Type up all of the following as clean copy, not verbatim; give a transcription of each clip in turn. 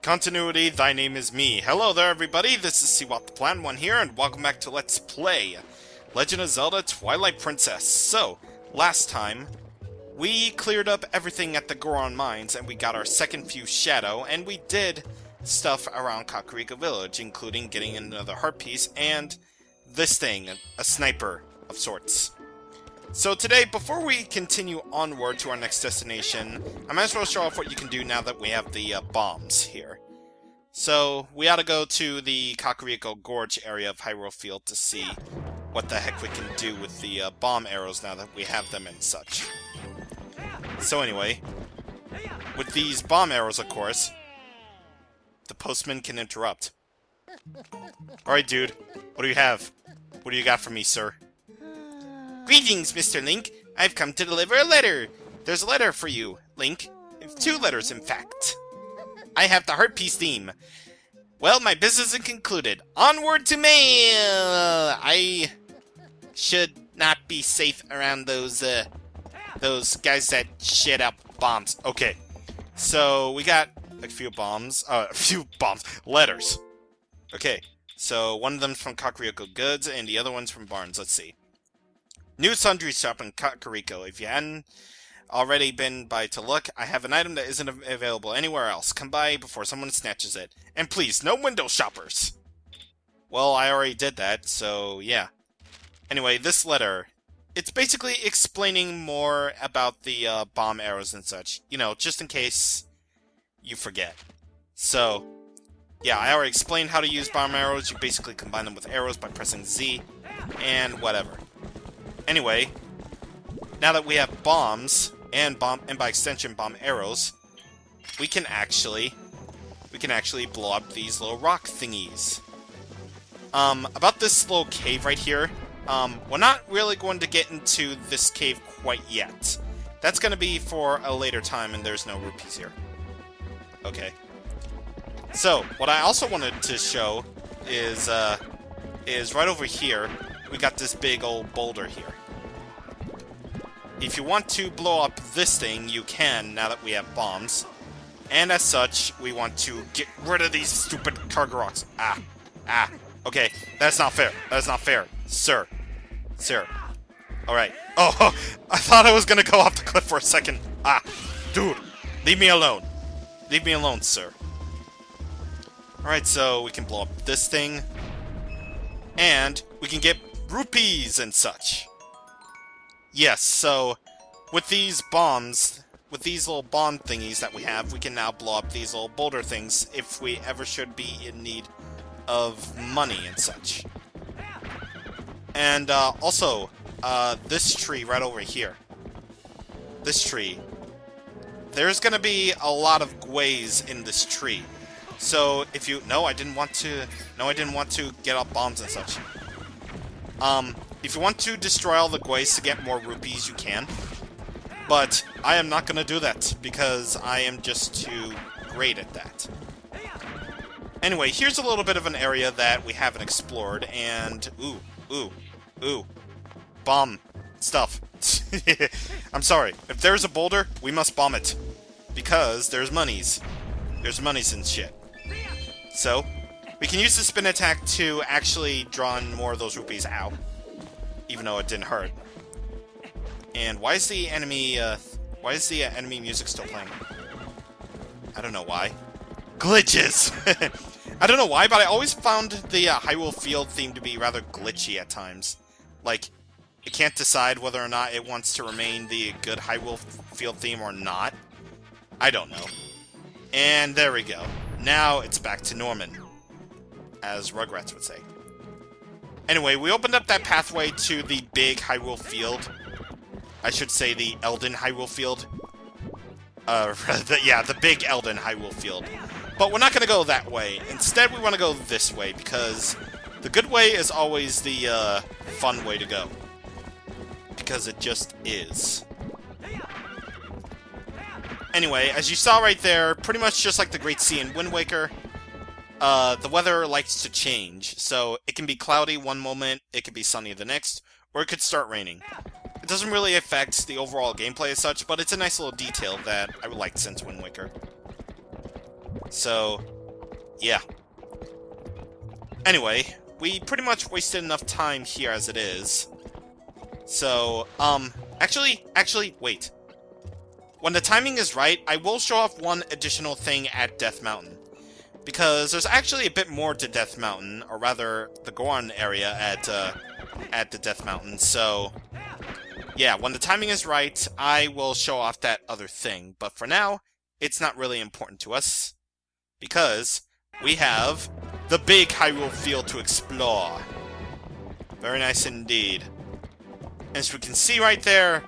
Continuity, thy name is me. Hello there, everybody. This is CwapTheNintendin here, and welcome back to Let's Play Legend of Zelda Twilight Princess. So, last time, we cleared up everything at the Goron Mines, and we got our second Fuse Shadow, and we did stuff around Kakariko Village, including getting another heart piece, and this thing, a sniper of sorts. So today, before we continue onward to our next destination, I might as well show off what you can do now that we have the bombs here. So, we ought to go to the Kakariko Gorge area of Hyrule Field to see what the heck we can do with the bomb arrows now that we have them and such. So anyway, with these bomb arrows, of course, the postman can interrupt. Alright, dude, what do you have? What do you got for me, sir? Greetings, Mr. Link. I've come to deliver a letter. There's a letter for you, Link. 2 letters, in fact. I have the heart piece theme. Well, my business is concluded. Onward to mail! I should not be safe around those guys that shit out bombs. Okay, so we got a few letters. Okay, so one of them's from Kakariko Goods, and the other one's from Barnes. Let's see. New sundry shop in Kakariko. If you hadn't already been by to look, I have an item that isn't available anywhere else. Come by before someone snatches it. And please, no window shoppers! Well, I already did that, so yeah. Anyway, this letter, it's basically explaining more about the bomb arrows and such. You know, just in case you forget. So, yeah, I already explained how to use bomb arrows. You basically combine them with arrows by pressing Z, and whatever. Anyway, now that we have bombs, and by extension bomb arrows, we can actually blow up these little rock thingies. About this little cave right here, we're not really going to get into this cave quite yet. That's going to be for a later time, and there's no rupees here. Okay. So, what I also wanted to show is right over here, we got this big old boulder here. If you want to blow up this thing, you can, now that we have bombs. And as such, we want to get rid of these stupid cargo rocks. Okay, that's not fair. That is not fair. Sir. Alright. Oh, I thought I was gonna go off the cliff for a second. Dude, leave me alone. Leave me alone, sir. Alright, so we can blow up this thing. And we can get rupees and such. Yes, so with these bombs, with these little bomb thingies that we have, we can now blow up these little boulder things if we ever should be in need of money and such. And also, this tree right over here. This tree. There's gonna be a lot of gways in this tree. So if you... No, I didn't want to get up bombs and such. If you want to destroy all the gways to get more rupees, you can. But I am not going to do that, because I am just too great at that. Anyway, here's a little bit of an area that we haven't explored, and... Ooh. Bomb stuff. I'm sorry. If there's a boulder, we must bomb it. Because there's monies. There's monies and shit. So, we can use the spin attack to actually draw in more of those rupees out. Even though it didn't hurt. And why is the enemy music still playing? I don't know why. Glitches! I don't know why, but I always found the Hyrule Field theme to be rather glitchy at times. Like, it can't decide whether or not it wants to remain the good Hyrule Field theme or not. I don't know. And there we go. Now it's back to Norman. As Rugrats would say. Anyway, we opened up that pathway to the Big Hyrule Field. I should say the Elden Hyrule Field. The Big Elden Hyrule Field. But we're not going to go that way. Instead, we want to go this way, because the good way is always the fun way to go. Because it just is. Anyway, as you saw right there, pretty much just like the Great Sea in Wind Waker, the weather likes to change, so it can be cloudy one moment, it could be sunny the next, or it could start raining. It doesn't really affect the overall gameplay as such, but it's a nice little detail that I liked since Wind Waker. So, yeah. Anyway, we pretty much wasted enough time here as it is. So, actually, wait. When the timing is right, I will show off one additional thing at Death Mountain. Because there's actually a bit more to Death Mountain, or rather, the Goron area at the Death Mountain. So, yeah, when the timing is right, I will show off that other thing. But for now, it's not really important to us, because we have the Big Hyrule Field to explore. Very nice indeed. As we can see right there,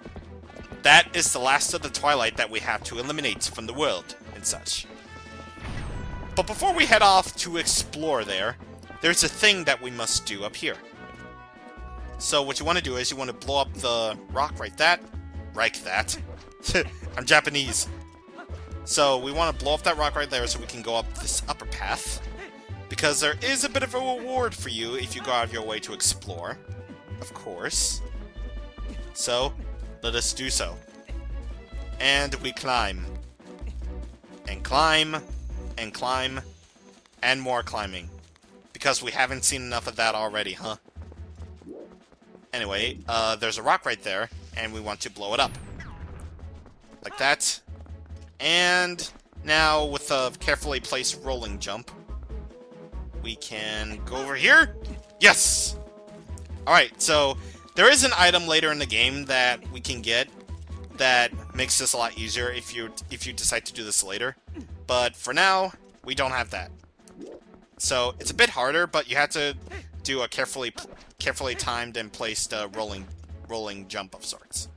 that is the last of the Twilight that we have to eliminate from the world and such. But before we head off to explore there's a thing that we must do up here. So what you want to do is you want to blow up the rock right that. I'm Japanese. So we want to blow up that rock right there so we can go up this upper path. Because there is a bit of a reward for you if you go out of your way to explore. Of course. So, let us do so. And we climb. And climb. And climb. And more climbing. Because we haven't seen enough of that already, huh? Anyway, there's a rock right there, and we want to blow it up. Like that. And now, with a carefully placed rolling jump, we can go over here. Yes! Alright, so there is an item later in the game that we can get that makes this a lot easier if you decide to do this later. But for now, we don't have that. So it's a bit harder, but you have to do a carefully timed and placed rolling jump of sorts.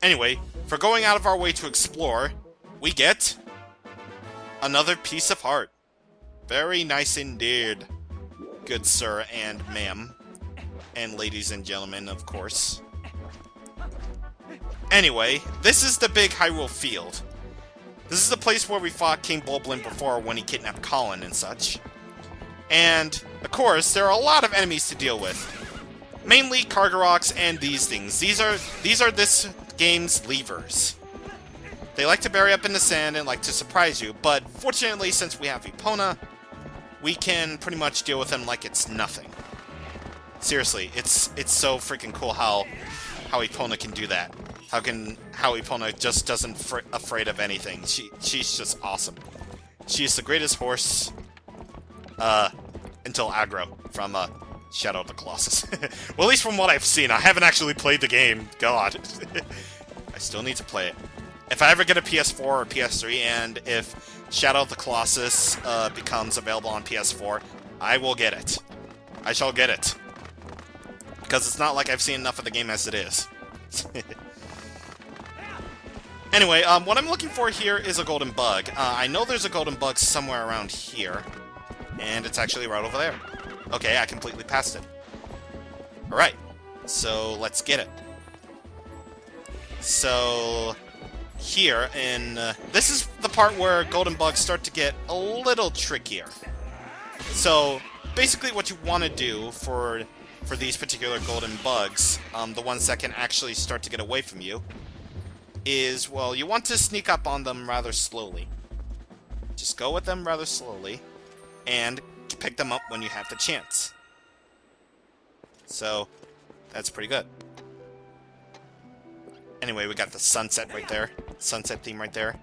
Anyway, for going out of our way to explore, we get another piece of heart. Very nice indeed, good sir and ma'am. And ladies and gentlemen, of course. Anyway, this is the Big Hyrule Field. This is the place where we fought King Bulblin before when he kidnapped Colin and such. And, of course, there are a lot of enemies to deal with. Mainly Kargaroks and these things. These are this game's levers. They like to bury up in the sand and like to surprise you, but fortunately, since we have Epona, we can pretty much deal with them like it's nothing. Seriously, it's so freaking cool how Epona can do that. How Epona just doesn't afraid of anything. She's just awesome. She's the greatest horse until aggro from Shadow of the Colossus. Well, at least from what I've seen. I haven't actually played the game. God. I still need to play it. If I ever get a PS4 or PS3, and if Shadow of the Colossus becomes available on PS4, I will get it. I shall get it. Because it's not like I've seen enough of the game as it is. Anyway, what I'm looking for here is a golden bug. I know there's a golden bug somewhere around here. And it's actually right over there. Okay, I completely passed it. Alright, so let's get it. So, here, this is the part where golden bugs start to get a little trickier. So, basically what you want to do for these particular golden bugs, the ones that can actually start to get away from you, is, well, you want to sneak up on them rather slowly. Just go with them rather slowly, and pick them up when you have the chance. So, that's pretty good. Anyway, we got the sunset right there. Sunset theme right there.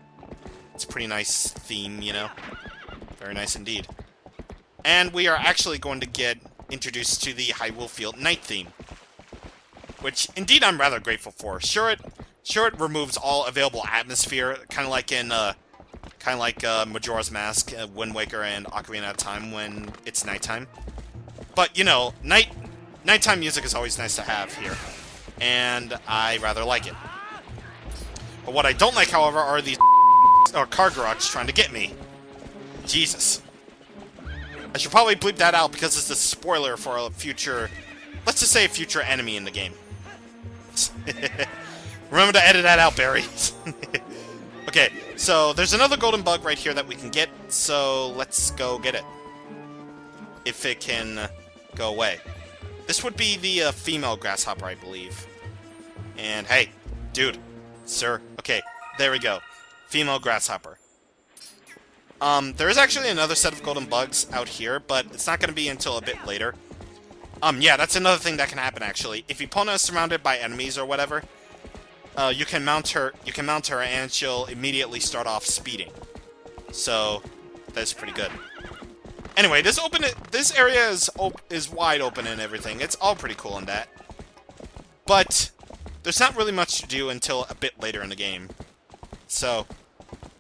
It's a pretty nice theme, you know. Very nice indeed. And we are actually going to get introduced to the Hyrule Field night theme. Which, indeed, I'm rather grateful for. Sure, it removes all available atmosphere, kind of like in, Majora's Mask, Wind Waker, and Ocarina of Time when it's nighttime. But, you know, nighttime music is always nice to have here. And I rather like it. But what I don't like, however, are these Kargaroks trying to get me. Jesus. I should probably bleep that out because it's a spoiler for a future... Let's just say a future enemy in the game. Remember to edit that out, Barry. Okay, so there's another golden bug right here that we can get, so let's go get it. If it can go away. This would be the female grasshopper, I believe. And hey, dude, sir, okay, there we go. Female grasshopper. There is actually another set of golden bugs out here, but it's not going to be until a bit later. Yeah, that's another thing that can happen, actually. If Epona is surrounded by enemies or whatever, you can mount her, and she'll immediately start off speeding. So, that's pretty good. Anyway, this area is wide open and everything. It's all pretty cool in that. But there's not really much to do until a bit later in the game. So,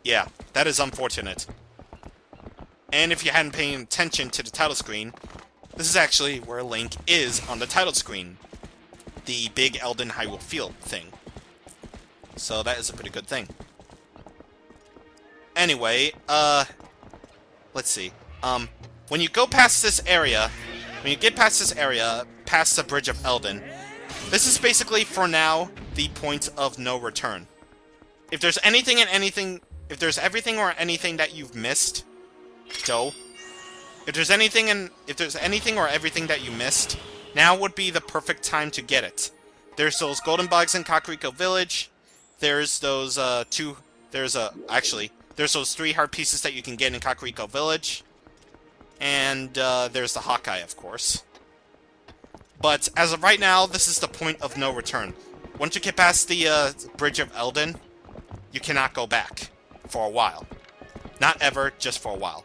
yeah, that is unfortunate. And if you hadn't paid attention to the title screen, this is actually where Link is on the title screen. The big Big Hyrule Field thing. So that is a pretty good thing. Anyway, let's see. When you go past this area, past the Bridge of Eldin, this is basically, for now, the point of no return. If there's everything or anything that you've missed, if there's anything or everything that you missed, now would be the perfect time to get it. There's those golden bugs in Kakariko Village. There's those there's those 3 heart pieces that you can get in Kakariko Village. And there's the Hawkeye, of course. But as of right now, this is the point of no return. Once you get past the Bridge of Eldin, you cannot go back for a while. Not ever, just for a while.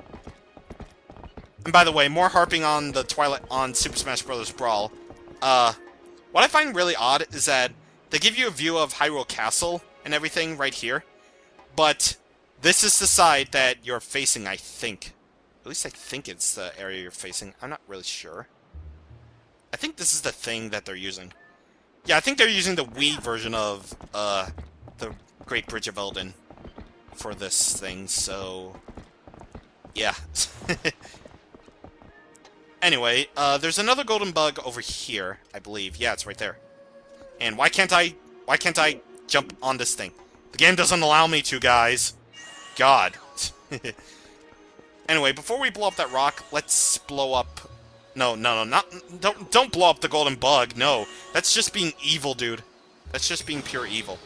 And by the way, more harping on Super Smash Bros. Brawl. What I find really odd is that they give you a view of Hyrule Castle and everything right here, but this is the side that you're facing, I think. At least I think it's the area you're facing. I'm not really sure. I think this is the thing that they're using. Yeah, I think they're using the Wii version of the Great Bridge of Eldin for this thing, so yeah. Anyway, there's another golden bug over here, I believe. Yeah, it's right there. And why can't I jump on this thing? The game doesn't allow me to, guys. God. Anyway, before we blow up that rock, let's blow up... No, don't blow up the golden bug, no. That's just being evil, dude. That's just being pure evil.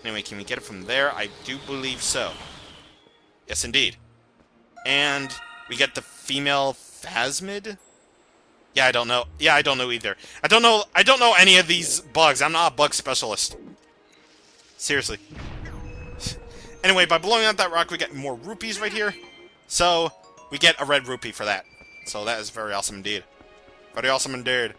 Anyway, can we get it from there? I do believe so. Yes, indeed. And we get the female Phasmid? Yeah, I don't know. Yeah, I don't know either. I don't know any of these bugs. I'm not a bug specialist. Seriously. Anyway, by blowing up that rock, we get more rupees right here. So, we get a red rupee for that. So that is very awesome indeed. Very awesome indeed.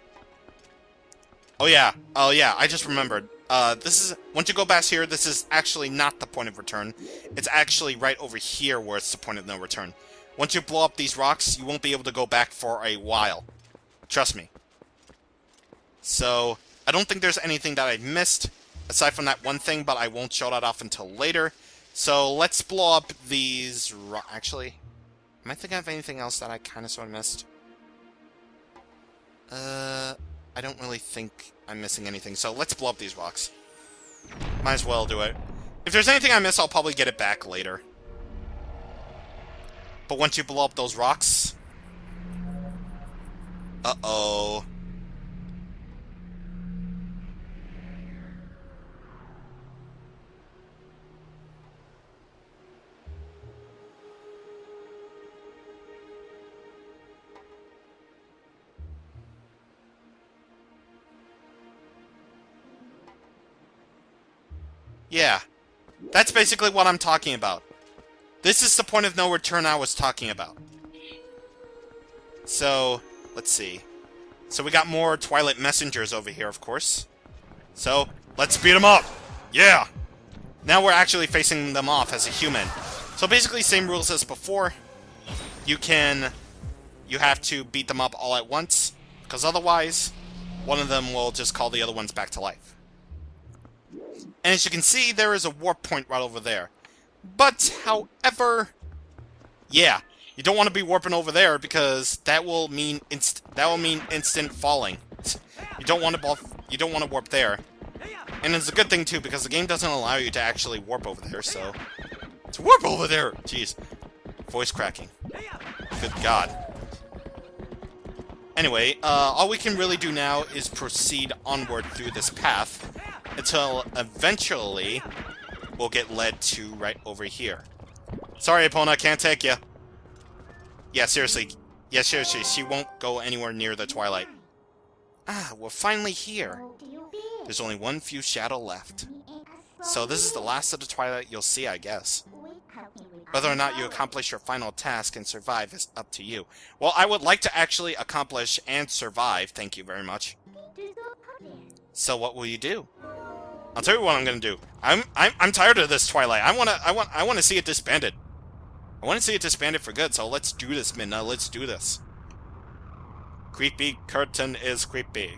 Oh yeah, I just remembered. This is, once you go past here, this is actually not the point of return. It's actually right over here where it's the point of no return. Once you blow up these rocks, you won't be able to go back for a while. Trust me. So, I don't think there's anything that I missed, aside from that one thing, but I won't show that off until later. So, let's blow up these actually, am I thinking of anything else that I kind of sort of missed? I don't really think I'm missing anything, so let's blow up these rocks. Might as well do it. If there's anything I miss, I'll probably get it back later. But once you blow up those rocks... Uh-oh. Yeah. That's basically what I'm talking about. This is the point of no return I was talking about. So, let's see. So we got more Twilight Messengers over here, of course. So, let's beat them up! Yeah! Now we're actually facing them off as a human. So basically, same rules as before. You have to beat them up all at once, because otherwise, one of them will just call the other ones back to life. And as you can see, there is a warp point right over there. But, however, yeah, you don't want to be warping over there because that will mean instant falling. You don't want to warp there. And it's a good thing too because the game doesn't allow you to actually warp over there. So, let's warp over there. Jeez, voice cracking. Good God. Anyway, all we can really do now is proceed onward through this path until eventually we'll get led to right over here. Sorry, Epona, can't take you. Yeah, seriously. Yeah, seriously, she won't go anywhere near the Twilight. Ah, we're finally here. There's only one few shadow left. So this is the last of the Twilight you'll see, I guess. Whether or not you accomplish your final task and survive is up to you. Well, I would like to actually accomplish and survive, thank you very much. So what will you do? I'll tell you what I'm gonna do. I'm tired of this Twilight. I wanna see it disbanded. I wanna see it disbanded for good, so let's do this, Midna. Let's do this. Creepy curtain is creepy.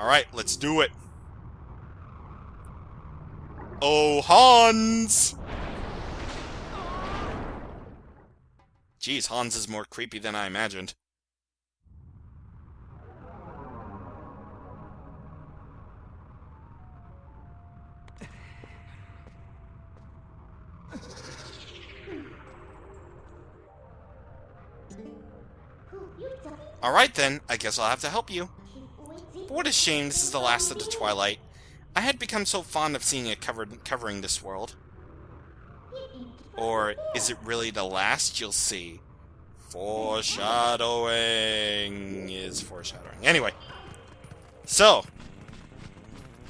Alright, let's do it. Oh, Hans! Jeez, Hans is more creepy than I imagined. Alright then, I guess I'll have to help you. But what a shame this is the last of the Twilight. I had become so fond of seeing it covering this world. Or is it really the last you'll see? Foreshadowing is foreshadowing. Anyway, so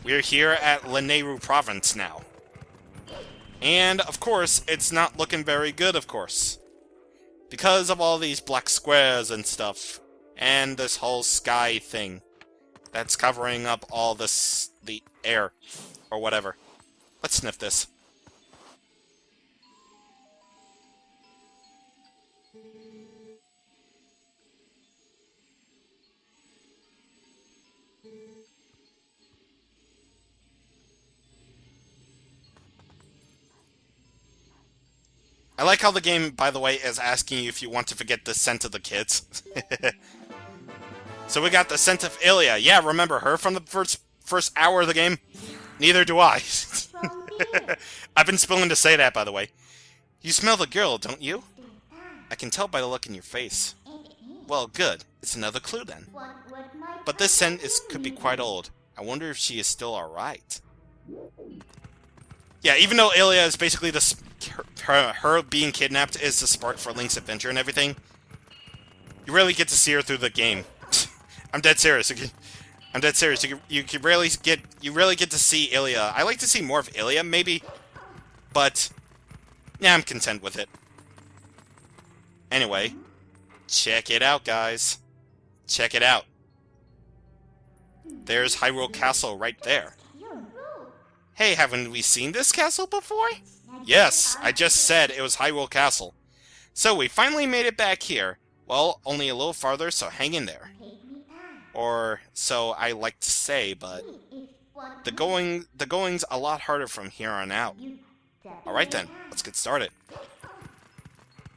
we're here at Lanayru Province now. And, of course, it's not looking very good, of course. Because of all these black squares and stuff. And this whole sky thing. That's covering up all this, the air. Or whatever. Let's sniff this. I like how the game, by the way, is asking you if you want to forget the scent of the kids. So we got the scent of Ilia. Yeah, remember her from the first hour of the game? Neither do I. I've been spilling to say that, by the way. You smell the girl, don't you? I can tell by the look in your face. Well, good. It's another clue, then. But this scent could be quite old. I wonder if she is still alright. Yeah, even though Ilia is basically her being kidnapped is the spark for Link's adventure and everything, you rarely get to see her through the game. I'm dead serious. I'm dead serious. You rarely get to see Ilia. I like to see more of Ilia, maybe, but yeah, I'm content with it. Anyway, check it out, guys. Check it out. There's Hyrule Castle right there. Hey, haven't we seen this castle before? Yes, I just said it was Hyrule Castle. So we finally made it back here. Well, only a little farther, so hang in there. Or so I like to say, but the going's a lot harder from here on out. Alright then, let's get started.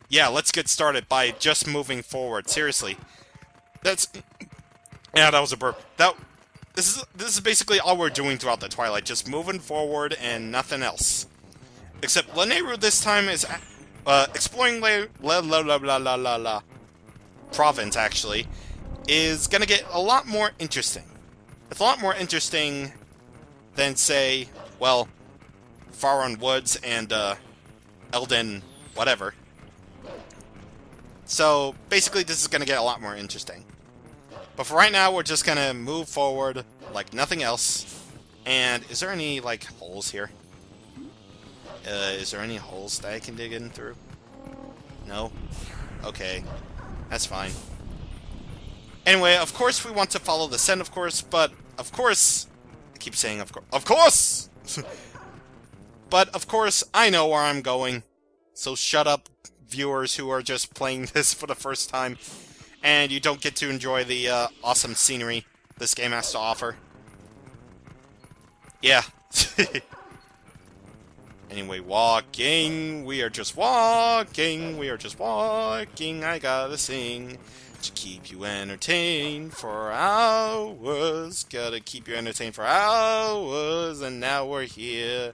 Yeah, let's get started by just moving forward. Seriously. Yeah, that was a burp. This is basically all we're doing throughout the Twilight, just moving forward and nothing else. Except Lanayru this time is exploring province, actually, is gonna get a lot more interesting. It's a lot more interesting than, say, well, Faron Woods and Elden whatever. So basically this is gonna get a lot more interesting. But for right now, we're just gonna move forward like nothing else. And is there any, like, holes here? Is there any holes that I can dig in through? No? Okay. That's fine. Anyway, of course we want to follow the scent, of course, but, of course... I keep saying of course. Of course! But, of course, I know where I'm going. So shut up, viewers who are just playing this for the first time. And you don't get to enjoy the awesome scenery this game has to offer. Yeah. Anyway, walking. We are just walking. We are just walking. I gotta sing to keep you entertained for hours. Gotta keep you entertained for hours. And now we're here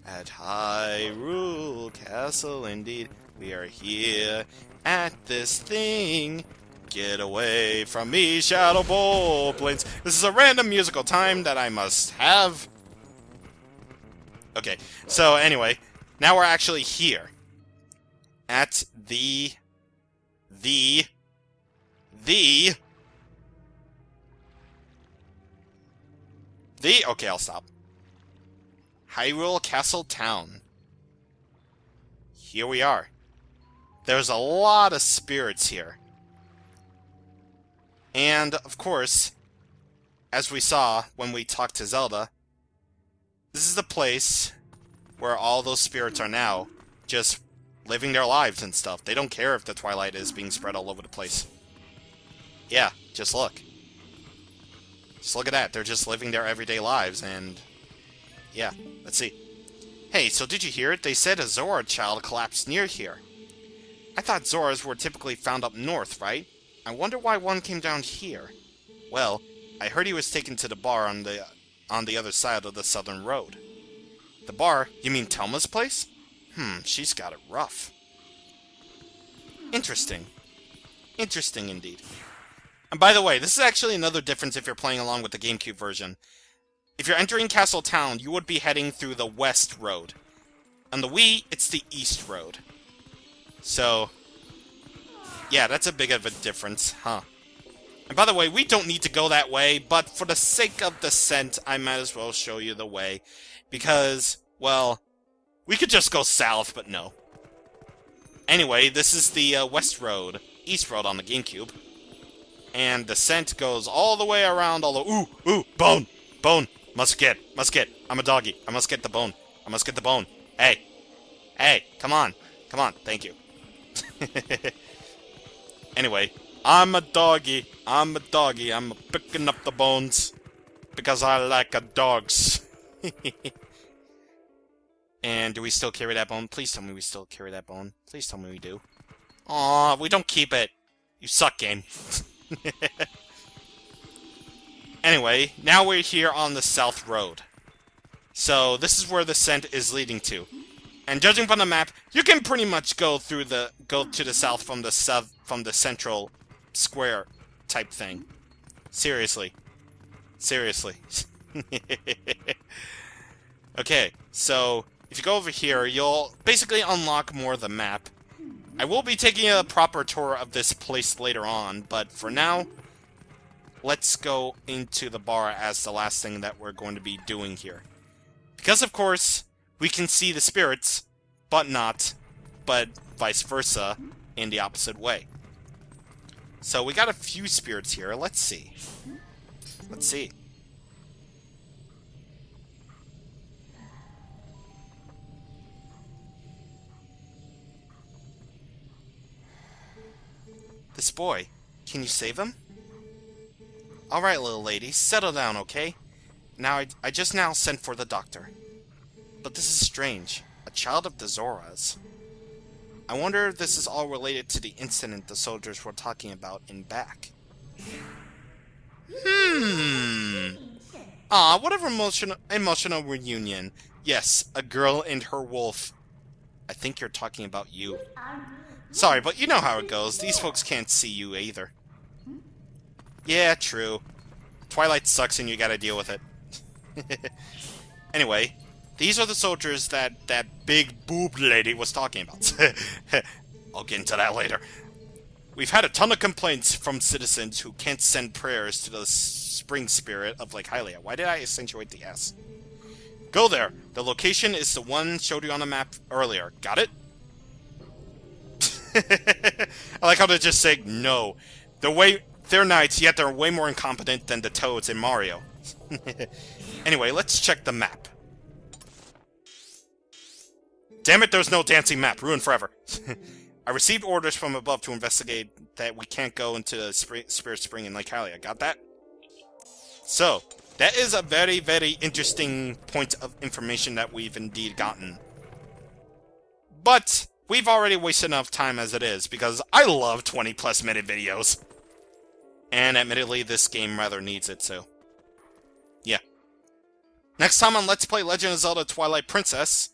at Hyrule Castle. Indeed, we are here at this thing. Get away from me, Shadow Bolt Blades. This is a random musical time that I must have. Okay, so anyway, now we're actually here. At the... Okay, I'll stop. Hyrule Castle Town. Here we are. There's a lot of spirits here. And, of course, as we saw when we talked to Zelda, this is the place where all those spirits are now, just living their lives and stuff. They don't care if the Twilight is being spread all over the place. Yeah, just look. Just look at that. They're just living their everyday lives, and... yeah, let's see. Hey, so did you hear it? They said a Zora child collapsed near here. I thought Zoras were typically found up north, right? I wonder why one came down here. Well, I heard he was taken to the bar on the other side of the southern road. The bar? You mean Telma's place? She's got it rough. Interesting. Interesting indeed. And by the way, this is actually another difference if you're playing along with the GameCube version. If you're entering Castle Town, you would be heading through the west road. On the Wii, it's the east road. So, yeah, that's a big of a difference, huh? And by the way, we don't need to go that way, but for the sake of the scent, I might as well show you the way. Because, well, we could just go south, but no. Anyway, this is the west road, east road on the GameCube. And the scent goes all the way around all the... Ooh, bone! Bone! Must get. I'm a doggy. I must get the bone. I must get the bone. Hey, come on. Thank you. Anyway, I'm a doggy. I'm picking up the bones. Because I like a dogs. And do we still carry that bone? Please tell me we still carry that bone. Please tell me we do. Aw, we don't keep it. You suck, game. Anyway, now we're here on the south road. So, this is where the scent is leading to. And judging from the map, you can pretty much go to the south from the central square type thing. Seriously. Okay, so if you go over here, you'll basically unlock more of the map. I will be taking a proper tour of this place later on, but for now, let's go into the bar as the last thing that we're going to be doing here. Because, of course, we can see the spirits, but vice versa, in the opposite way. So we got a few spirits here. Let's see. This boy, can you save him? Alright, little lady, settle down, okay? Now, I just now sent for the doctor. But this is strange. A child of the Zoras. I wonder if this is all related to the incident the soldiers were talking about in back. Aw, what an emotional reunion. Yes, a girl and her wolf. I think you're talking about you. Sorry, but you know how it goes. These folks can't see you either. Yeah, true. Twilight sucks and you gotta deal with it. Anyway, these are the soldiers that big boob lady was talking about. I'll get into that later. We've had a ton of complaints from citizens who can't send prayers to the spring spirit of Lake Hylia. Why did I accentuate the S? Go there. The location is the one showed you on the map earlier. Got it? I like how they're just saying no. They're knights, yet they're way more incompetent than the Toads in Mario. Anyway, let's check the map. Damn it, there's no dancing map. Ruined forever. I received orders from above to investigate that we can't go into Spirit Spring in Lake Hylia. Got that? So, that is a very, very interesting point of information that we've indeed gotten. But we've already wasted enough time as it is, because I love 20+ minute videos. And admittedly, this game rather needs it, so yeah. Next time on Let's Play Legend of Zelda Twilight Princess,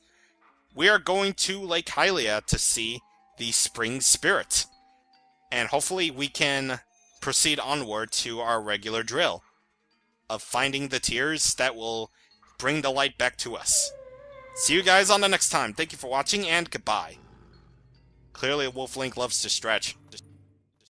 we are going to Lake Hylia to see the Spring Spirit. And hopefully we can proceed onward to our regular drill of finding the tears that will bring the light back to us. See you guys on the next time. Thank you for watching, and goodbye. Clearly, Wolf Link loves to stretch.